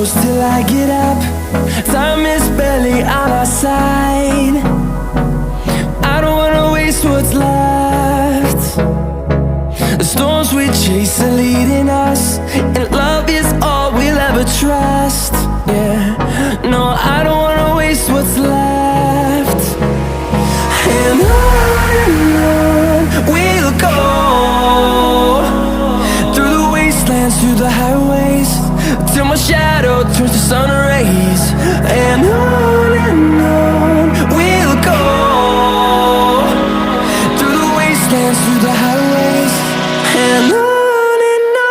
close till I get up. Time is barely on our side. I don't wanna waste what's left. The storms we chase are leading us, and love is all we'll ever trust. Yeah, no, I don't wanna waste what's left. And on we'll go, through the wastelands, through the highways, till my shadow turns to sun rays. And on we'll go, through the wastelands, through the highways, and on we'll go.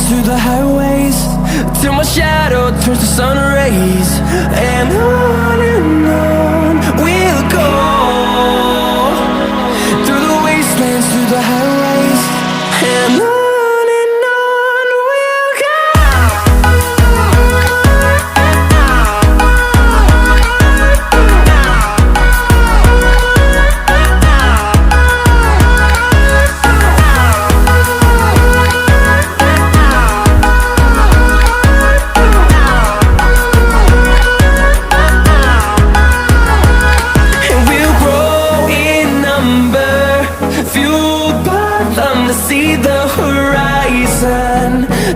Through the highways, till my shadow turns to sun rays. And on we'll go, through the wastelands, through the highways, and on we'll go. To see the horizon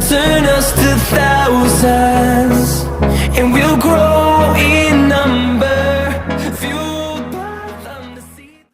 turn us to thousands, and we'll grow in number.